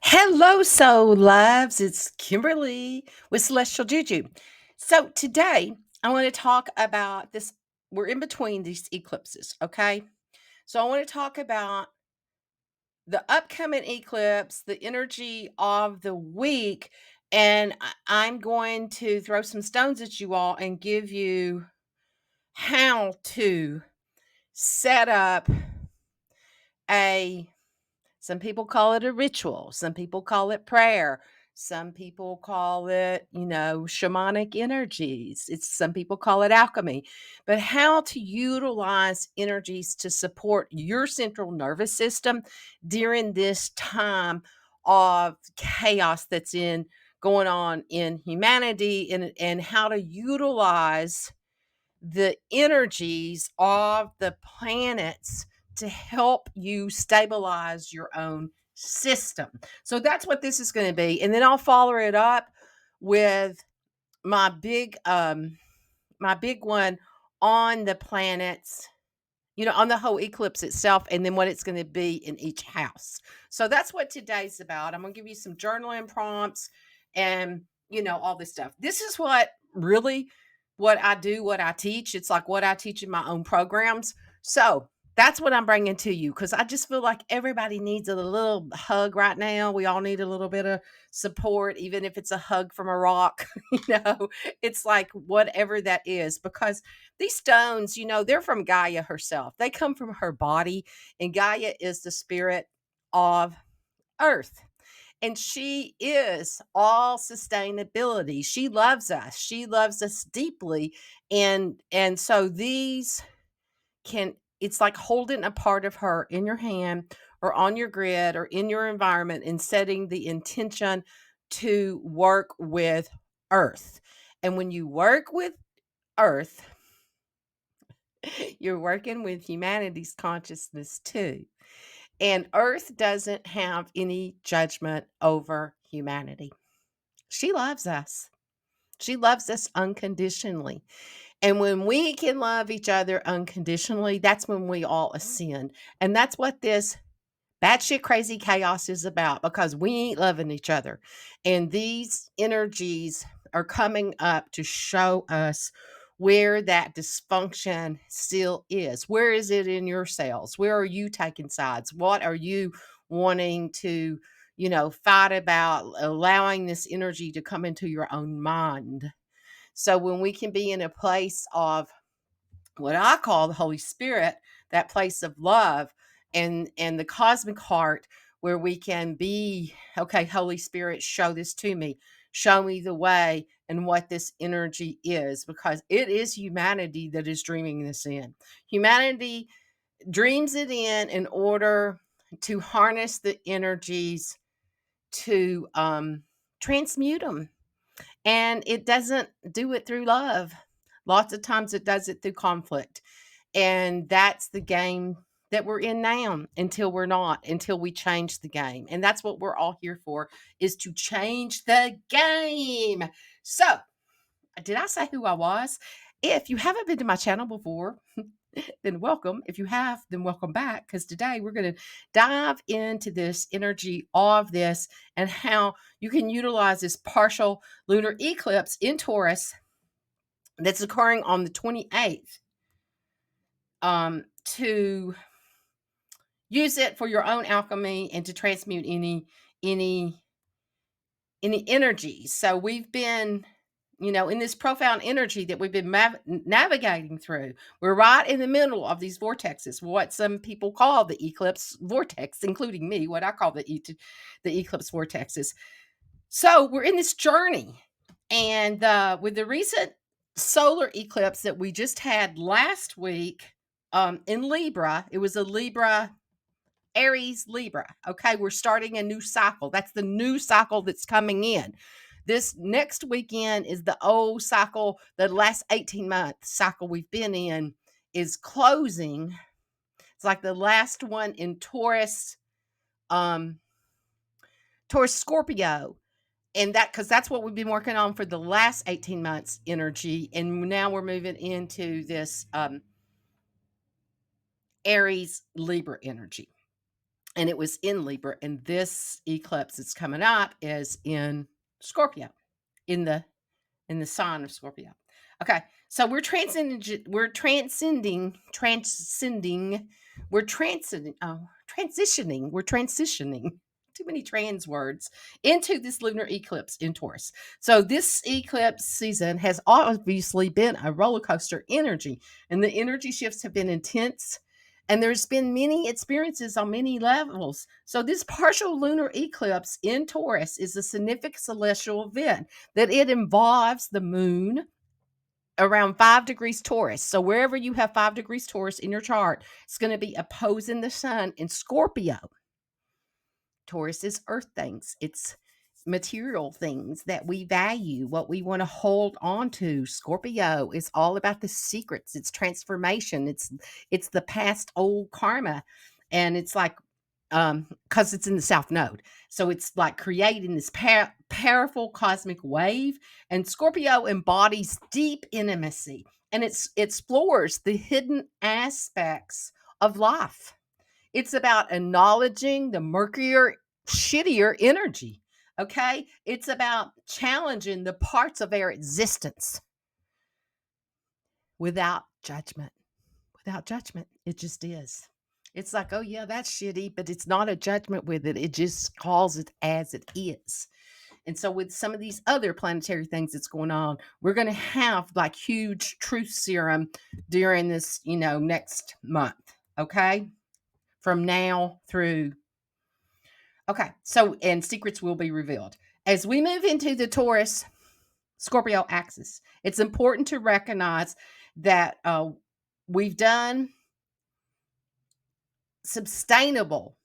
Hello, soul loves. It's Kimberly with Celestial Juju. So today I want to talk about this. We're in between these eclipses, okay? So I want to talk about the upcoming eclipse, the energy of the week, and I'm going to throw some stones at you all and give you how to set up a some people call it a ritual. Some people call it prayer. Some people call it, shamanic energies. Some people call it alchemy. But how to utilize energies to support your central nervous system during this time of chaos that's in going on in humanity, and how to utilize the energies of the planets to help you stabilize your own system. So that's what this is going to be. And then I'll follow it up with my big one on the planets, on the whole eclipse itself, and then what it's going to be in each house. So that's what today's about. I'm going to give you some journaling prompts and, all this stuff. This is what I do, what I teach. It's like what I teach in my own programs. So that's what I'm bringing to you, because I just feel like everybody needs a little hug right now. We all need a little bit of support, even if it's a hug from a rock. It's like whatever that is, because these stones, they're from Gaia herself. They come from her body, and Gaia is the spirit of Earth. And she is all sustainability. She loves us. She loves us deeply. And so these can it's like holding a part of her in your hand or on your grid or in your environment and setting the intention to work with Earth. And when you work with Earth, you're working with humanity's consciousness too. And Earth doesn't have any judgment over humanity. She loves us. She loves us unconditionally. And when we can love each other unconditionally, that's when we all ascend. And that's what this batshit crazy chaos is about, because we ain't loving each other. And these energies are coming up to show us where that dysfunction still is. Where is it in your cells? Where are you taking sides? What are you wanting to, fight about, allowing this energy to come into your own mind? So when we can be in a place of what I call the Holy Spirit, that place of love and the cosmic heart, where we can be, okay, Holy Spirit, show this to me. Show me the way and what this energy is, because it is humanity that is dreaming this in. Humanity dreams it in order to harness the energies to transmute them. And it doesn't do it through love. Lots of times it does it through conflict. And that's the game that we're in now, until we're not, until we change the game. And that's what we're all here for, is to change the game. So, did I say who I was? If you haven't been to my channel before, then welcome. If you have, then welcome back, because today we're going to dive into this energy of this and how you can utilize this partial lunar eclipse in Taurus that's occurring on the 28th, to use it for your own alchemy and to transmute any energy. So we've been, in this profound energy that we've been navigating through. We're right in the middle of these vortexes, what some people call the eclipse vortex, including me, what I call the eclipse vortexes. So we're in this journey. And with the recent solar eclipse that we just had last week, in Libra, it was a Libra, Aries, Libra. Okay, we're starting a new cycle. That's the new cycle that's coming in. This next weekend is the old cycle. The last 18-month cycle we've been in is closing. It's like the last one in Taurus-Scorpio. And because that's what we've been working on for the last 18 months energy. And now we're moving into this Aries Libra energy. and it was in Libra. And this eclipse that's coming up is in Scorpio, in the sign of Scorpio. Okay, so we're transcending, transitioning. Too many trans words into this lunar eclipse in Taurus. So this eclipse season has obviously been a roller coaster energy, and the energy shifts have been intense. And there's been many experiences on many levels. So this partial lunar eclipse in Taurus is a significant celestial event that it involves the moon around 5 degrees Taurus. So wherever you have 5 degrees Taurus in your chart, it's going to be opposing the sun in Scorpio. Taurus is earth things. It's material things that we value, what we want to hold on to. Scorpio is all about the secrets. It's transformation. It's the past old karma. And it's like, because it's in the South Node. So it's like creating this powerful cosmic wave. And Scorpio embodies deep intimacy, and it explores the hidden aspects of life. It's about acknowledging the murkier, shittier energy. Okay. It's about challenging the parts of our existence without judgment. Without judgment. It just is. It's like, oh, yeah, that's shitty, but it's not a judgment with it. It just calls it as it is. And so with some of these other planetary things that's going on, we're going to have like huge truth serum during this, next month. Okay. From now through. Okay. So, and secrets will be revealed. As we move into the Taurus Scorpio axis, it's important to recognize that we've done sustainable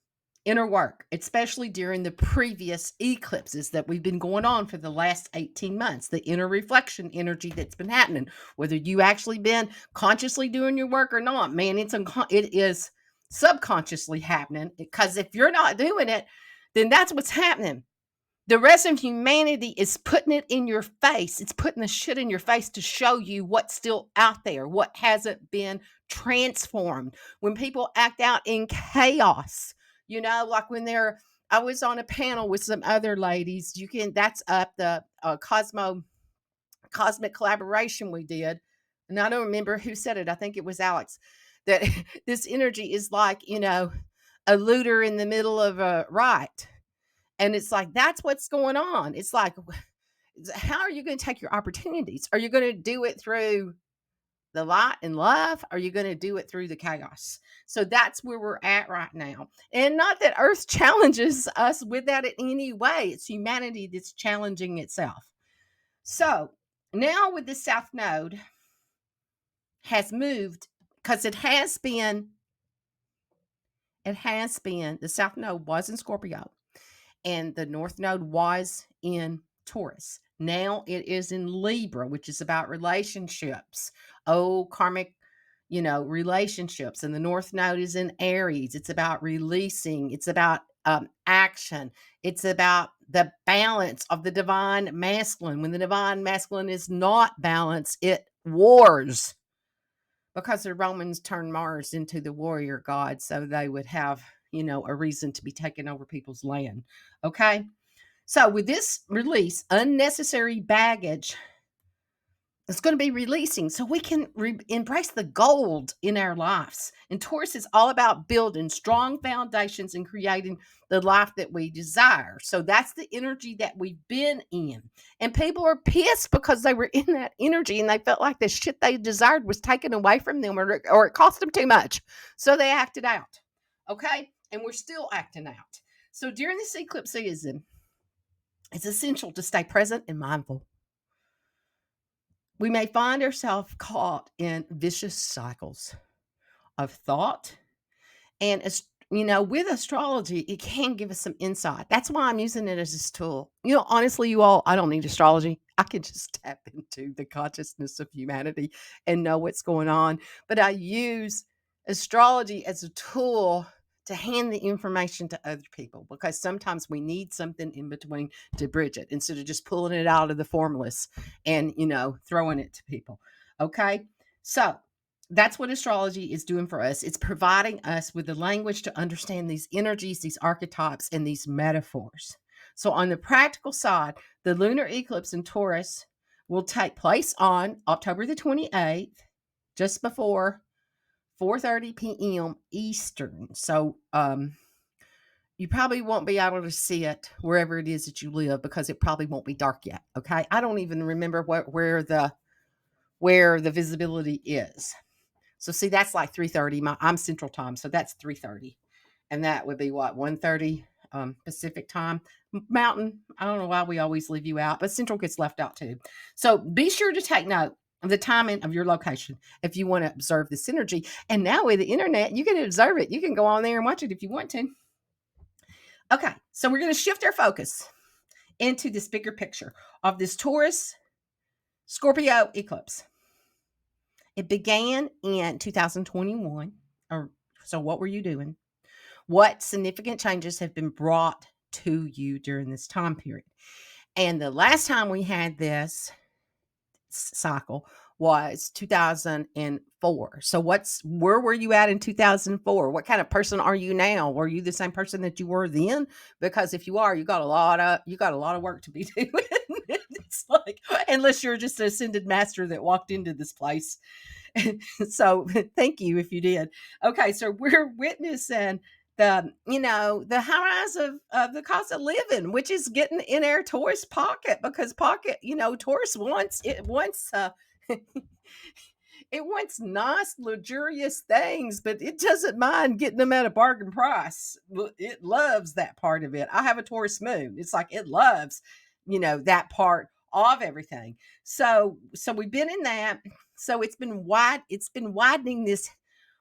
inner work, especially during the previous eclipses that we've been going on for the last 18 months, the inner reflection energy that's been happening, whether you actually been consciously doing your work or not, man, it is subconsciously happening, because if you're not doing it, then that's what's happening. The rest of humanity is putting it in your face. It's putting the shit in your face to show you what's still out there, what hasn't been transformed. When people act out in chaos, like when I was on a panel with some other ladies, that's up the cosmic collaboration we did. And I don't remember who said it. I think it was Alex, that this energy is like, a looter in the middle of a riot. And it's like, that's what's going on. It's like, how are you going to take your opportunities? Are you going to do it through the light and love? Are you going to do it through the chaos? So that's where we're at right now. And not that Earth challenges us with that in any way. It's humanity that's challenging itself. So now with the South Node has moved, because the South Node was in Scorpio, and the North Node was in Taurus. Now it is in Libra, which is about relationships, karmic, relationships. And the North Node is in Aries. It's about releasing. It's about action. It's about the balance of the divine masculine. When the divine masculine is not balanced, it wars, because the Romans turned Mars into the warrior god, so they would have, a reason to be taking over people's land. Okay. So with this release, unnecessary baggage is going to be releasing, so we can embrace the gold in our lives. And Taurus is all about building strong foundations and creating the life that we desire. So that's the energy that we've been in. And people are pissed because they were in that energy and they felt like the shit they desired was taken away from them, or it cost them too much. So they acted out. Okay. And we're still acting out. So during this eclipse season, it's essential to stay present and mindful. We may find ourselves caught in vicious cycles of thought. And, with astrology, it can give us some insight. That's why I'm using it as this tool. Honestly, you all, I don't need astrology. I can just tap into the consciousness of humanity and know what's going on. But I use astrology as a tool to hand the information to other people, because sometimes we need something in between to bridge it, instead of just pulling it out of the formulas and, throwing it to people. Okay. So That's what astrology is doing for us. It's providing us with the language to understand these energies, these archetypes, and these metaphors. So, on the practical side, the lunar eclipse in Taurus will take place on October the 28th, just before 4:30 p.m. Eastern. So, you probably won't be able to see it wherever it is that you live because it probably won't be dark yet. Okay, I don't even remember where the visibility is. So see, that's like 3:30. I'm Central Time, so that's 3:30, and that would be what 1:30 Pacific Time. Mountain. I don't know why we always leave you out, but Central gets left out too. So be sure to take note of the timing of your location if you want to observe this energy. And now with the internet, you can observe it. You can go on there and watch it if you want to. Okay, so we're going to shift our focus into this bigger picture of this Taurus-Scorpio eclipse. It began in 2021. So what were you doing? What significant changes have been brought to you during this time period? And the last time we had this cycle was 2004. So where were you at in 2004? What kind of person are you now? Were you the same person that you were then? Because if you are, you got a lot of work to be doing. It's like, unless you're just an ascended master that walked into this place. So thank you if you did. Okay, so we're witnessing the high rise of the cost of living, which is getting in our Taurus pocket because Taurus wants it wants nice, luxurious things, but it doesn't mind getting them at a bargain price. It loves that part of it. I have a Taurus moon. It's like it loves, that part of everything. So we've been in that. So it's been widening this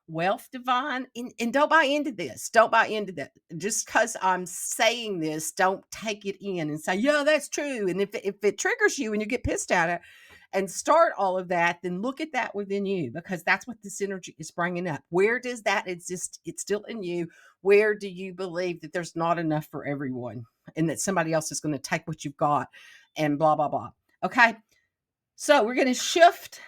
wealth divine. And don't buy into this. Don't buy into that. Just because I'm saying this, don't take it in and say, yeah, that's true. And if it triggers you and you get pissed at it, and start all of that, then look at that within you because that's what this energy is bringing up. Where does that exist? It's still in you. Where do you believe that there's not enough for everyone and that somebody else is going to take what you've got and blah, blah, blah. Okay. So we're going to shift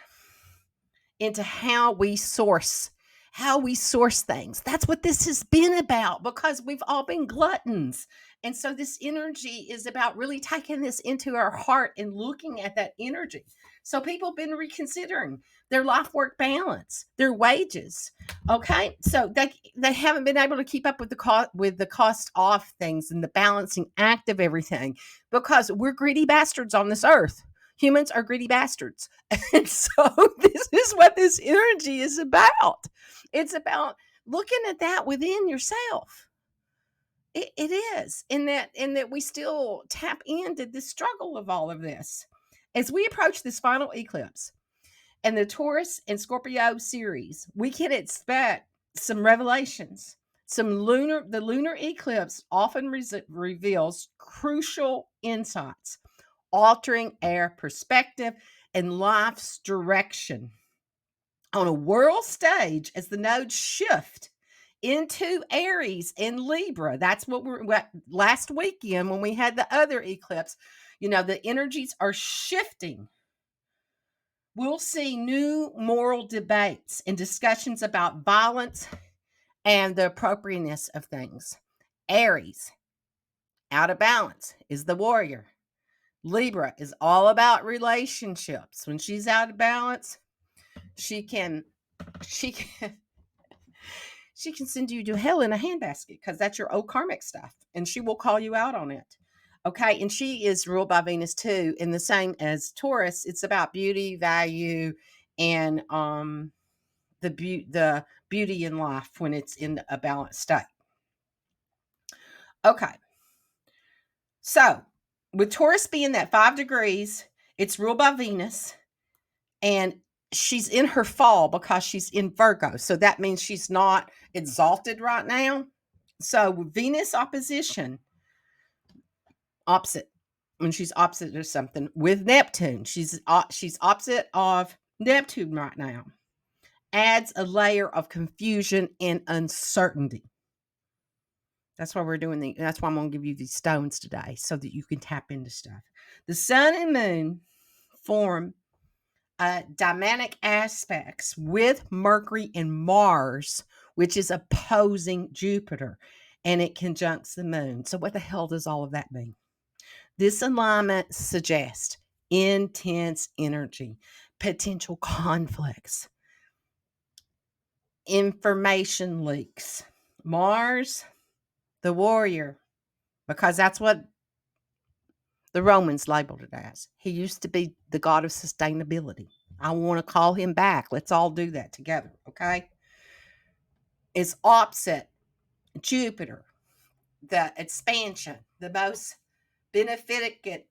into how we source things. That's what this has been about because we've all been gluttons. And so this energy is about really taking this into our heart and looking at that energy. So people have been reconsidering their life work balance, their wages. Okay. So they haven't been able to keep up with the cost of things and the balancing act of everything because we're greedy bastards on this earth. Humans are greedy bastards. And so this is what this energy is about. It's about looking at that within yourself. It is. In that we still tap into the struggle of all of this. As we approach this final eclipse and the Taurus and Scorpio series, we can expect some revelations. The lunar eclipse often reveals crucial insights, altering our perspective and life's direction. On a world stage, as the nodes shift into Aries and Libra, that's what last weekend when we had the other eclipse, the energies are shifting. We'll see new moral debates and discussions about violence and the appropriateness of things. Aries, out of balance, is the warrior. Libra is all about relationships. When she's out of balance, she can send you to hell in a handbasket because that's your old karmic stuff, and she will call you out on it. Okay, and she is ruled by Venus too, and the same as Taurus. It's about beauty, value, and the beauty in life when it's in a balanced state. Okay, so with Taurus being that 5 degrees, it's ruled by Venus, and she's in her fall because she's in Virgo. So that means she's not exalted right now. So Venus opposition, opposite, when she's opposite or something with Neptune, she's opposite of Neptune right now, adds a layer of confusion and uncertainty. That's why we're doing that's why I'm going to give you these stones today so that you can tap into stuff. The sun and moon form dynamic aspects with Mercury and Mars, which is opposing Jupiter, and it conjuncts the moon. So, what the hell does all of that mean? This alignment suggests intense energy, potential conflicts, information leaks. Mars, the warrior, because that's what the Romans labeled it as. He used to be the god of sustainability. I want to call him back. Let's all do that together, okay? Is opposite Jupiter, the expansion, the most benefic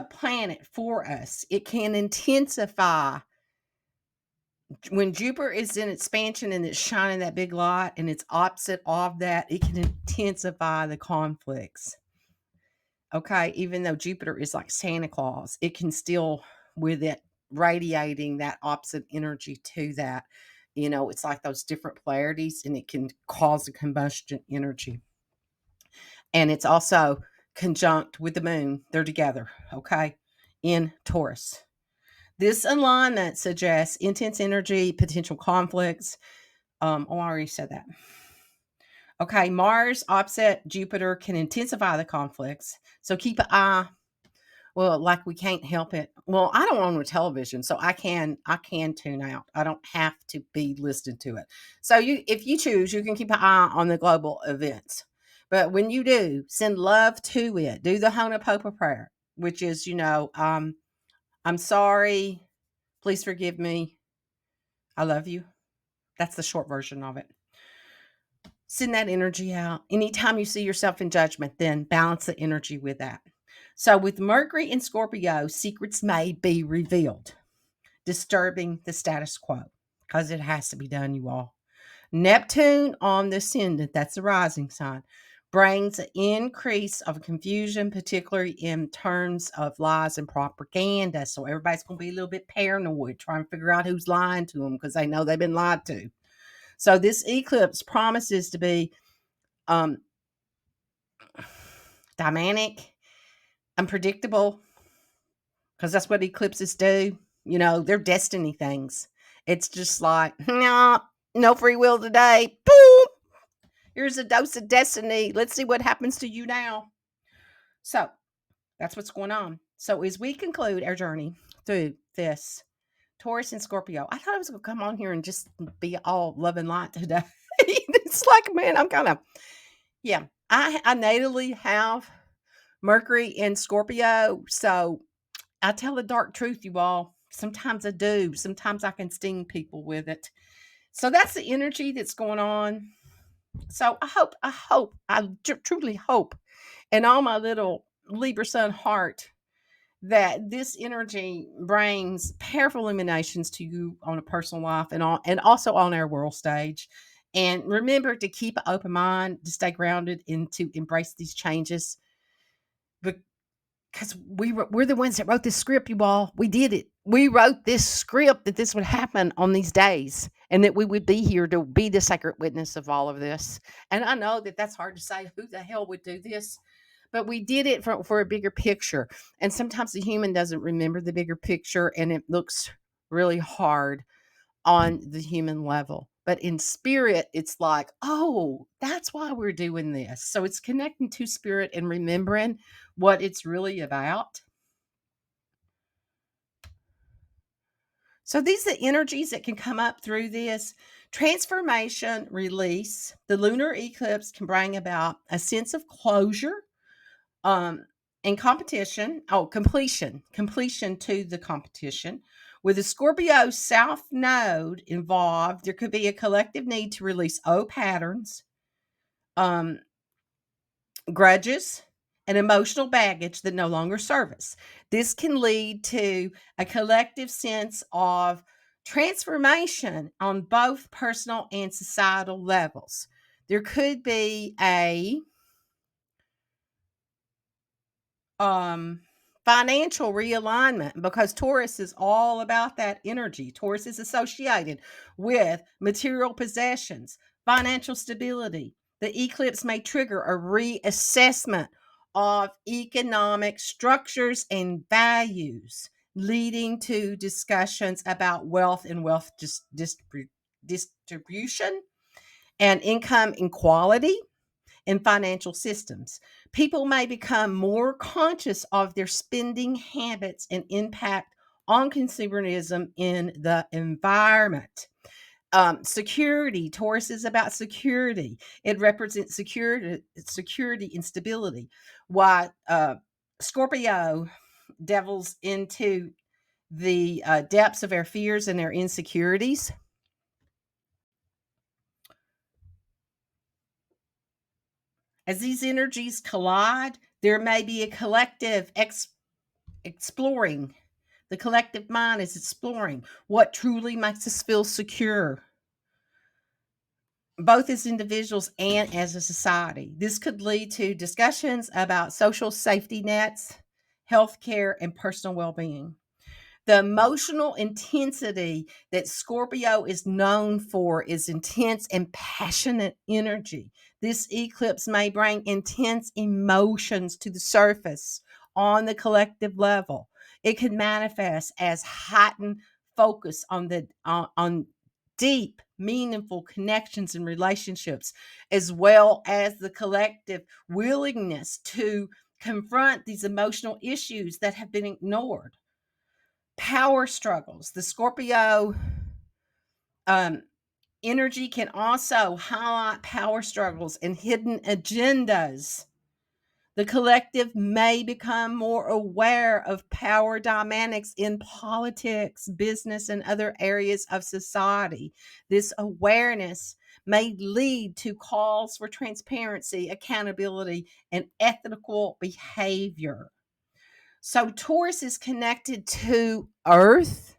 planet for us. It can intensify when Jupiter is in expansion and it's shining that big light, and it's opposite of that. It can intensify the conflicts. Okay, even though Jupiter is like Santa Claus, it can still, with it radiating that opposite energy to that, it's like those different polarities, and it can cause a combustion energy. And it's also conjunct with the moon. They're together, okay, in Taurus. This alignment suggests intense energy, potential conflicts. I already said that. Okay, Mars opposite Jupiter can intensify the conflicts. So keep an eye. Well, like we can't help it. Well, I don't own a television, so I can tune out. I don't have to be listening to it. So if you choose, you can keep an eye on the global events. But when you do, send love to it. Do the Honopopa prayer, which is, I'm sorry. Please forgive me. I love you. That's the short version of it. Send that energy out. Anytime you see yourself in judgment, then balance the energy with that. So with Mercury in Scorpio, secrets may be revealed, disturbing the status quo, because it has to be done, you all. Neptune on the ascendant, that's the rising sign, brings an increase of confusion, particularly in terms of lies and propaganda. So everybody's going to be a little bit paranoid, trying to figure out who's lying to them because they know they've been lied to. So this eclipse promises to be dynamic, unpredictable, because that's what eclipses do. They're destiny things. It's just like, no free will today. Boom! Here's a dose of destiny. Let's see what happens to you now. So that's what's going on. So as we conclude our journey through this Taurus and Scorpio, I thought I was going to come on here and just be all love and light today. It's like, man, I'm kind of, yeah. I natally have Mercury in Scorpio, so I tell the dark truth, you all. Sometimes I do. Sometimes I can sting people with it. So that's the energy that's going on. So I truly hope, in all my little Libra sun heart, that this energy brings powerful illuminations to you on a personal life and also on our world stage. And remember to keep an open mind, to stay grounded, and to embrace these changes. Because we're the ones that wrote this script, you all. We did it. We wrote this script that this would happen on these days, and that we would be here to be the sacred witness of all of this. And I know that that's hard to say. Who the hell would do this? But we did it for a bigger picture. And sometimes the human doesn't remember the bigger picture, and it looks really hard on the human level. But in spirit, it's like, oh, that's why we're doing this. So it's connecting to spirit and remembering what it's really about. So these are the energies that can come up through this transformation, release. The lunar eclipse can bring about a sense of closure, and competition. Completion to the competition. With the Scorpio South Node involved, there could be a collective need to release old patterns, um, grudges, and emotional baggage that no longer serve us. This can lead to a collective sense of transformation on both personal and societal levels. There could be a financial realignment, because Taurus is all about that energy. Taurus is associated with material possessions, financial stability. The eclipse may trigger a reassessment of economic structures and values. leading to discussions about wealth and wealth distribution and income inequality in financial systems. People may become more conscious of their spending habits and impact on consumerism in the environment. Security. Taurus is about security. It represents security and stability. While Scorpio delves into the depths of our fears and our insecurities. As these energies collide, there may be a collective exploring. The collective mind is exploring what truly makes us feel secure, both as individuals and as a society. This could lead to discussions about social safety nets, healthcare, and personal well being. The emotional intensity that Scorpio is known for is intense and passionate energy. This eclipse may bring intense emotions to the surface on the collective level. It can manifest as heightened focus on deep, meaningful connections and relationships, as well as the collective willingness to confront these emotional issues that have been ignored. Power struggles. The Scorpio um, energy can also highlight power struggles and hidden agendas. The collective may become more aware of power dynamics in politics, business, and other areas of society. This awareness may lead to calls for transparency, accountability, and ethical behavior. So, Taurus is connected to Earth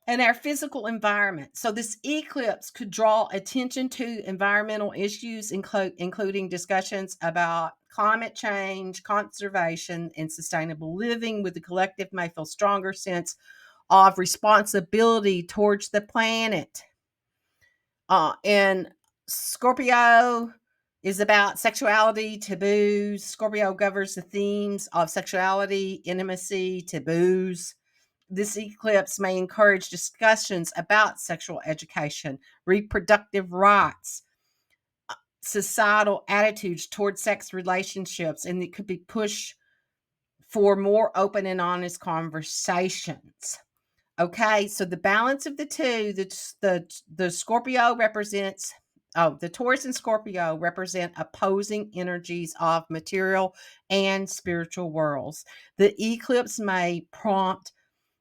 and our physical environment. So, this eclipse could draw attention to environmental issues, including discussions about climate change, conservation, and sustainable living. With the collective, may feel stronger sense of responsibility towards the planet. And Scorpio is about sexuality, taboos. Scorpio governs the themes of sexuality, intimacy, taboos. This eclipse may encourage discussions about sexual education, reproductive rights, societal attitudes toward sex relationships, and it could be pushed for more open and honest conversations. Okay, so the balance of the two, the Scorpio represents, the Taurus and Scorpio represent opposing energies of material and spiritual worlds. The eclipse may prompt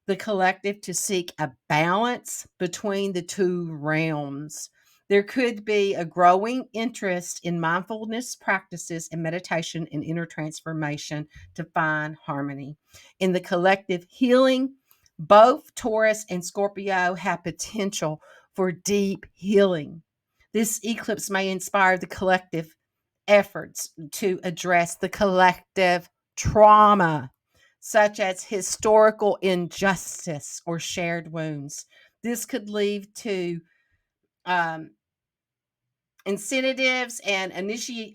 the collective to seek a balance between the two realms. There could be a growing interest in mindfulness practices and meditation and inner transformation to find harmony. In the collective healing, both Taurus and Scorpio have potential for deep healing. This eclipse may inspire the collective efforts to address the collective trauma, such as historical injustice or shared wounds. This could lead to um, incentives and initiating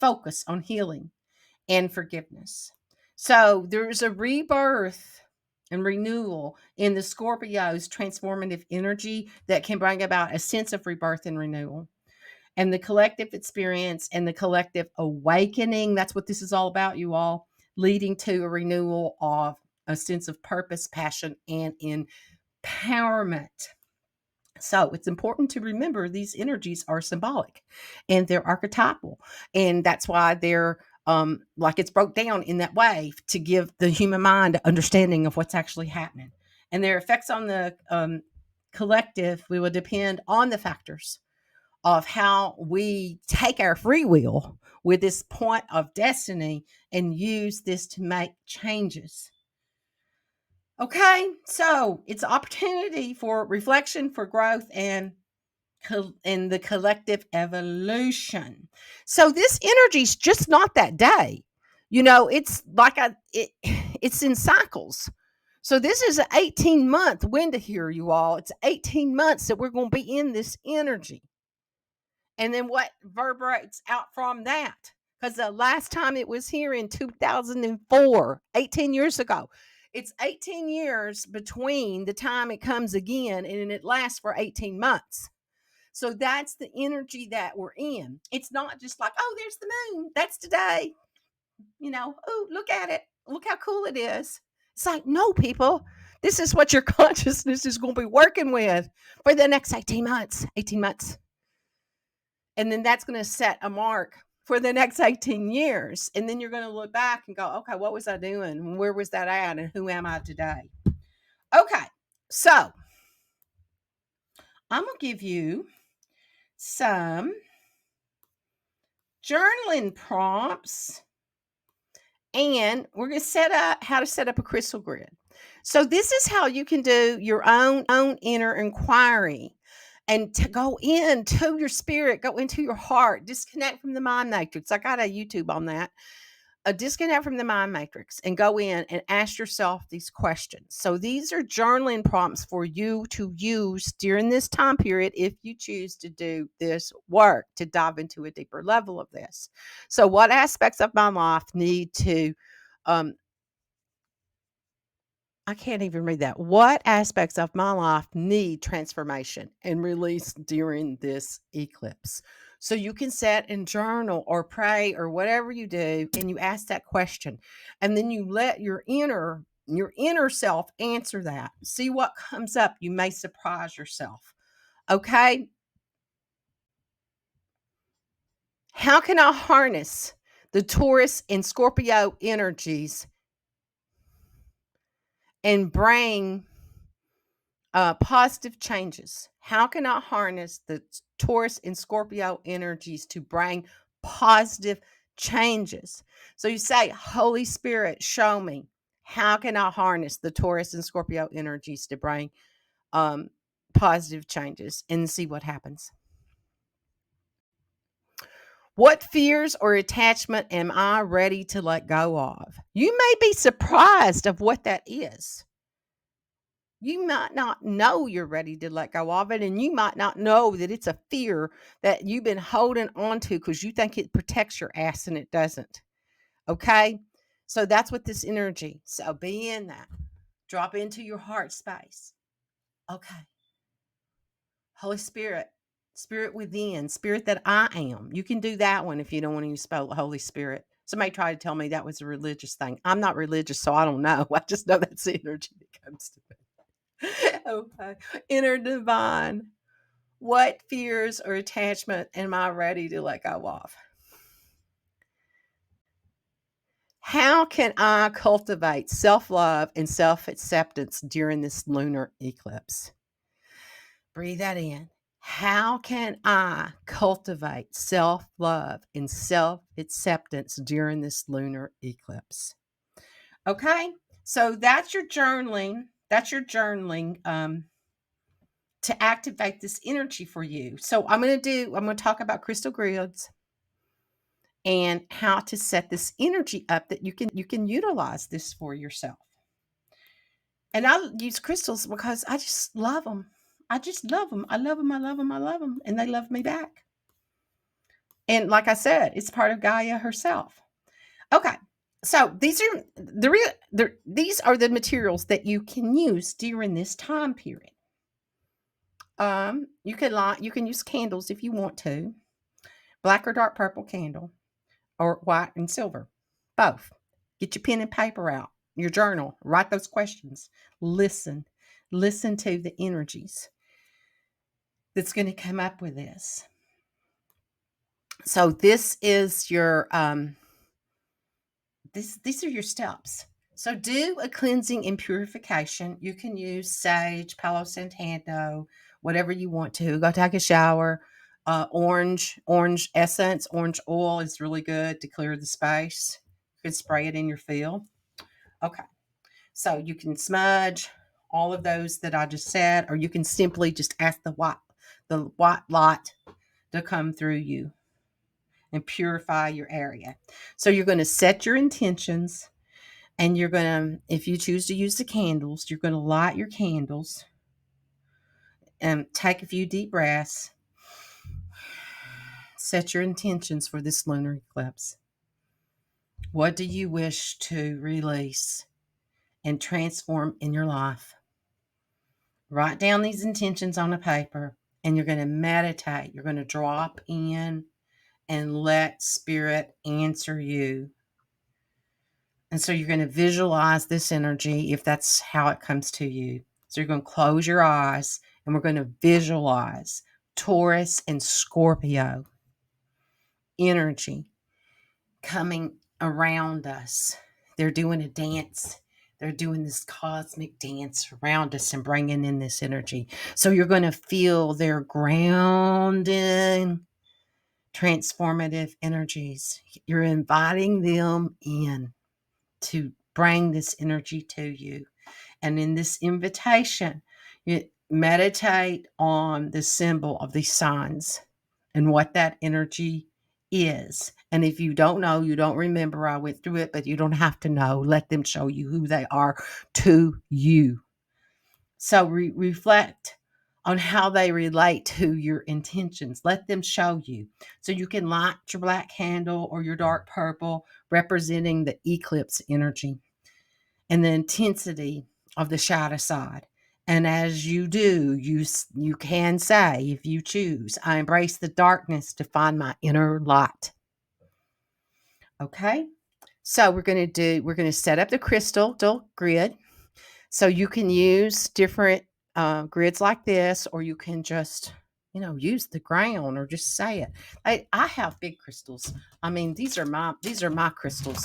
focus on healing and forgiveness. So there's a rebirth and renewal in the Scorpio's transformative energy that can bring about a sense of rebirth and renewal. And the collective experience and the collective awakening, that's what this is all about, you all, leading to a renewal of a sense of purpose, passion, and empowerment. So it's important to remember these energies are symbolic and they're archetypal. And that's why they're like it's broke down in that way to give the human mind an understanding of what's actually happening. And their effects on the collective will depend on the factors of how we take our free will with this point of destiny and use this to make changes. Okay, so it's an opportunity for reflection, for growth, and in the collective evolution. So this energy is just not that day. You know, it's like it's in cycles. So this is an 18-month window here, you all. It's 18 months that we're going to be in this energy. And then what reverberates out from that? because the last time it was here in 2004, 18 years ago. It's 18 years between the time it comes again, and it lasts for 18 months. So that's the energy that we're in. It's not just like, oh, there's the moon. That's today. Oh, look at it. Look how cool it is. It's like, no, people, this is what your consciousness is going to be working with for the next 18 months. 18 months. And then that's going to set a mark for the next 18 years. And then you're going to look back and go, okay, what was I doing? Where was that at? And who am I today? Okay. So I'm going to give you some journaling prompts, and we're going to set up how to set up a crystal grid. So this is how you can do your own inner inquiry and to go into your spirit, go into your heart, disconnect from the mind matrix. I got a YouTube on that. Disconnect from the mind matrix and go in and ask yourself these questions. So these are journaling prompts for you to use during this time period if you choose to do this work, to dive into a deeper level of this. So what aspects of my life need to I can't even read that. What aspects of my life need transformation and release during this eclipse? So you can set and journal or pray or whatever you do, and you ask that question, and then you let your inner self answer that. See what comes up. You may surprise yourself. Okay? How can I harness the Taurus and Scorpio energies and bring positive changes? How can I harness the Taurus and Scorpio energies to bring positive changes? So you say, Holy Spirit, show me. How can I harness the Taurus and Scorpio energies to bring positive changes, and see what happens? What fears or attachment am I ready to let go of? You may be surprised of what that is. You might not know you're ready to let go of it, and you might not know that it's a fear that you've been holding on to because you think it protects your ass and it doesn't. Okay? So that's what this energy. So be in that. Drop into your heart space. Okay. Holy Spirit, Spirit within, Spirit that I am. You can do that one if you don't want to use spell Holy Spirit. Somebody tried to tell me that was a religious thing. I'm not religious, so I don't know. I just know that's the energy that comes to me. Okay. Inner divine. What fears or attachment am I ready to let go of? How can I cultivate self love and self acceptance during this lunar eclipse? Breathe that in. How can I cultivate self love and self acceptance during this lunar eclipse? Okay. So that's your journaling. That's your journaling to activate this energy for you. So I'm going to talk about crystal grids and how to set this energy up that you can utilize this for yourself. And I use crystals because I just love them. I just love them. I love them. I love them. I love them. And they love me back. And like I said, it's part of Gaia herself. Okay. So these are these are the materials that you can use during this time period. You can use candles if you want to. Black or dark purple candle, or white and silver, both. Get your pen and paper out, your journal, write those questions, listen to the energies that's going to come up with this. So this is your these are your steps. So do a cleansing and purification. You can use sage, Palo Santo, whatever you want to. Go take a shower. Orange essence, orange oil is really good to clear the space. You can spray it in your field. Okay. So you can smudge all of those that I just said, or you can simply just ask the white light to come through you and purify your area. So you're going to set your intentions, and you're going to, if you choose to use the candles, you're going to light your candles and take a few deep breaths. Set your intentions for this lunar eclipse. What do you wish to release and transform in your life? Write down these intentions on a paper, and you're going to meditate. You're going to drop in and let spirit answer you. And so you're going to visualize this energy if that's how it comes to you. So you're going to close your eyes and we're going to visualize Taurus and Scorpio energy coming around us. They're doing a dance. They're doing this cosmic dance around us and bringing in this energy. So you're going to feel their grounding, transformative energies. You're inviting them in to bring this energy to you. And in this invitation, you meditate on the symbol of these signs and what that energy is. And if you don't know, you don't remember, I went through it, but you don't have to know. Let them show you who they are to you. So reflect on how they relate to your intentions. Let them show you. So you can light your black candle or your dark purple, representing the eclipse energy and the intensity of the shadow side. And as you do, you can say, if you choose, I embrace the darkness to find my inner light. Okay? So we're going to set up the crystal grid. So you can use different grids like this, or you can just, use the ground or just say it. I have big crystals. I mean, these are my crystals.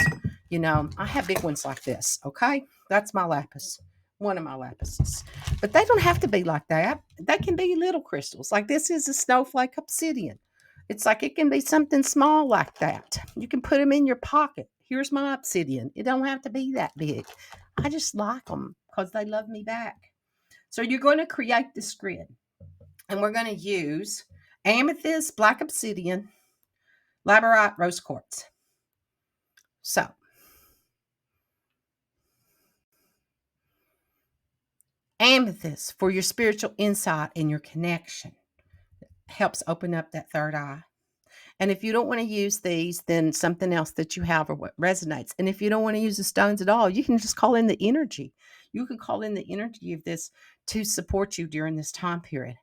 I have big ones like this. Okay, that's my lapis, one of my lapises. But they don't have to be like that. They can be little crystals. Like this is a snowflake obsidian. It's like it can be something small like that. You can put them in your pocket. Here's my obsidian. It don't have to be that big. I just like them because they love me back. So you're going to create this grid. And we're going to use amethyst, black obsidian, labradorite, rose quartz. So amethyst for your spiritual insight and your connection. Helps open up that third eye. And if you don't want to use these, then something else that you have or what resonates. And if you don't want to use the stones at all, you can just call in the energy. You can call in the energy of this to support you during this time period.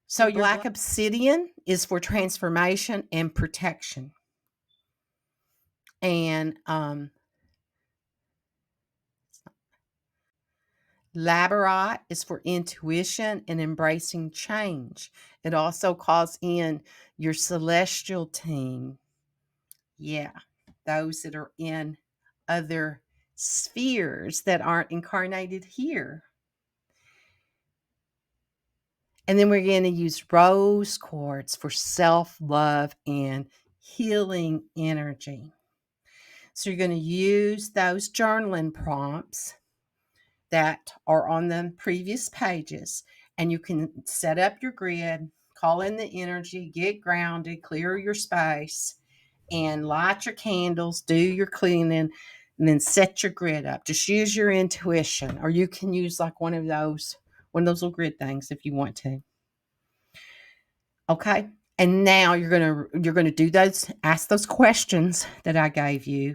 So your black obsidian is for transformation and protection. And labradorite is for intuition and embracing change. It also calls in your celestial team. Yeah, those that are in other spheres that aren't incarnated here. And then we're going to use rose quartz for self-love and healing energy. So you're going to use those journaling prompts that are on the previous pages, and you can set up your grid, call in the energy, get grounded, clear your space, and light your candles, do your cleaning, and then set your grid up. Just use your intuition, or you can use like one of those little grid things if you want to. Okay. And now you're gonna do those, ask those questions that I gave you,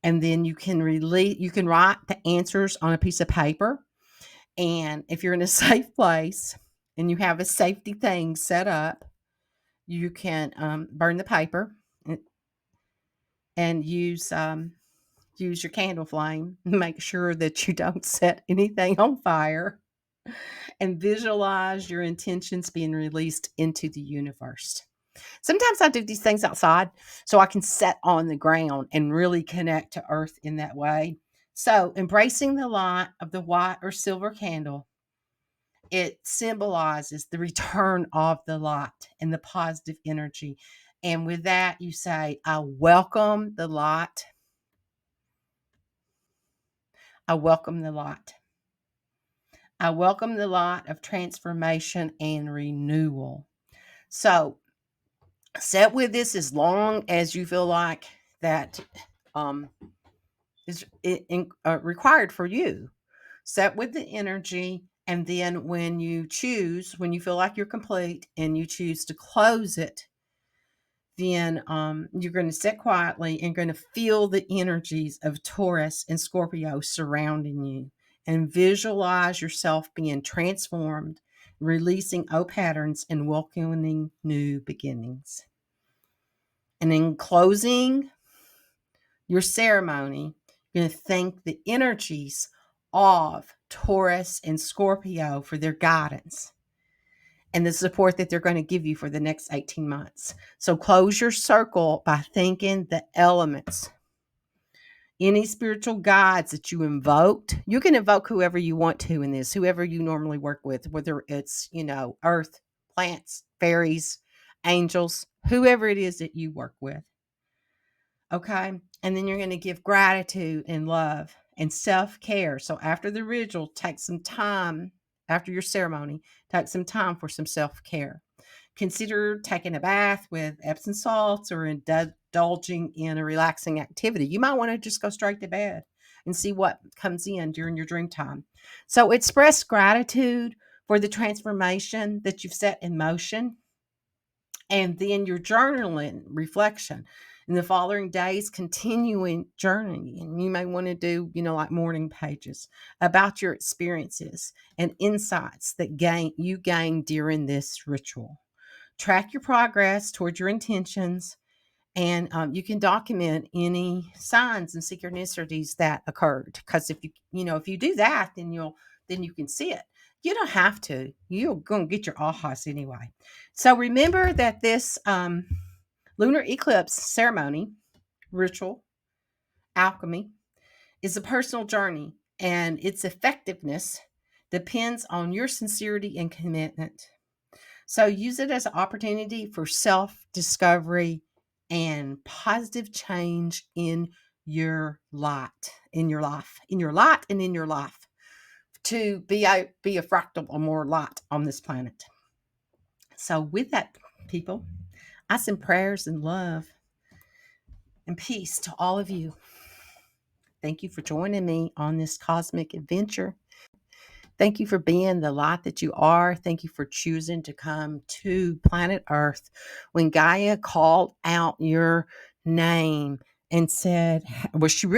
and then you can write the answers on a piece of paper. And if you're in a safe place and you have a safety thing set up, you can burn the paper and use your candle flame. Make sure that you don't set anything on fire, and visualize your intentions being released into the universe. Sometimes I do these things outside so I can set on the ground and really connect to earth in that way. So embracing the light of the white or silver candle, it symbolizes the return of the light and the positive energy. And with that, you say, I welcome the light. I welcome the light. I welcome the light of transformation and renewal. So set with this as long as you feel like that is required for you. Set with the energy, and then when you feel like you're complete and you choose to close it, then you're going to sit quietly and going to feel the energies of Taurus and Scorpio surrounding you, and visualize yourself being transformed, releasing old patterns and welcoming new beginnings. And in closing your ceremony, you're going to thank the energies of Taurus and Scorpio for their guidance and the support that they're going to give you for the next 18 months. So close your circle by thanking the elements. Any spiritual guides that you invoked, you can invoke whoever you want to in this, whoever you normally work with, whether it's, earth, plants, fairies, angels, whoever it is that you work with. Okay. And then you're going to give gratitude and love and self-care. So after the ritual, take some time after your ceremony, take some time for some self-care. Consider taking a bath with Epsom salts or indulging in a relaxing activity. You might want to just go straight to bed and see what comes in during your dream time. So express gratitude for the transformation that you've set in motion. And then your journaling reflection in the following days, continuing journaling. And you may want to do, like morning pages about your experiences and insights that you gain during this ritual. Track your progress towards your intentions, and you can document any signs and synchronicities that occurred. Because if you do that, then you can see it. You don't have to. You're going to get your ahas anyway. So remember that this lunar eclipse ceremony, ritual, alchemy, is a personal journey, and its effectiveness depends on your sincerity and commitment. So use it as an opportunity for self-discovery and positive change in your light, in your life, to be a fractal or more light on this planet. So with that, people, I send prayers and love and peace to all of you. Thank you for joining me on this cosmic adventure. Thank you for being the light that you are. Thank you for choosing to come to planet Earth. When Gaia called out your name and said, well, she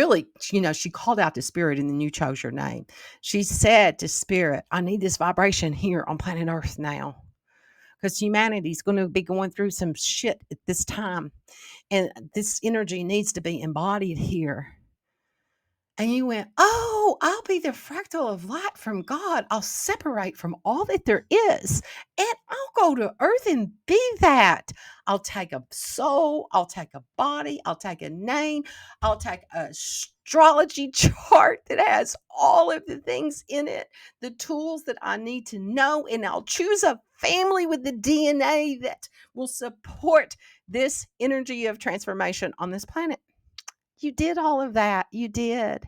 called out to Spirit and then you chose your name. She said to Spirit, I need this vibration here on planet Earth now, because humanity's going to be going through some shit at this time. And this energy needs to be embodied here. And you went, oh, I'll be the fractal of light from God. I'll separate from all that there is. And I'll go to earth and be that. I'll take a soul. I'll take a body. I'll take a name. I'll take a astrology chart that has all of the things in it, the tools that I need to know. And I'll choose a family with the DNA that will support this energy of transformation on this planet. You did all of that. You did.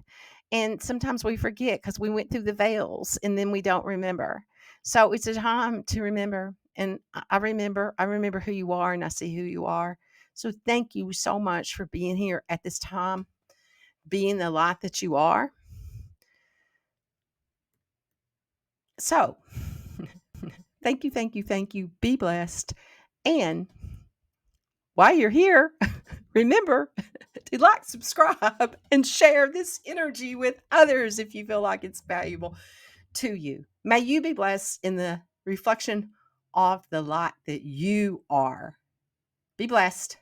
And sometimes we forget because we went through the veils and then we don't remember. So it's a time to remember. And I remember who you are, and I see who you are. So thank you so much for being here at this time, being the light that you are. So thank you, thank you, thank you. Be blessed. And while you're here, remember to like, subscribe, and share this energy with others if you feel like it's valuable to you. May you be blessed in the reflection of the light that you are. Be blessed.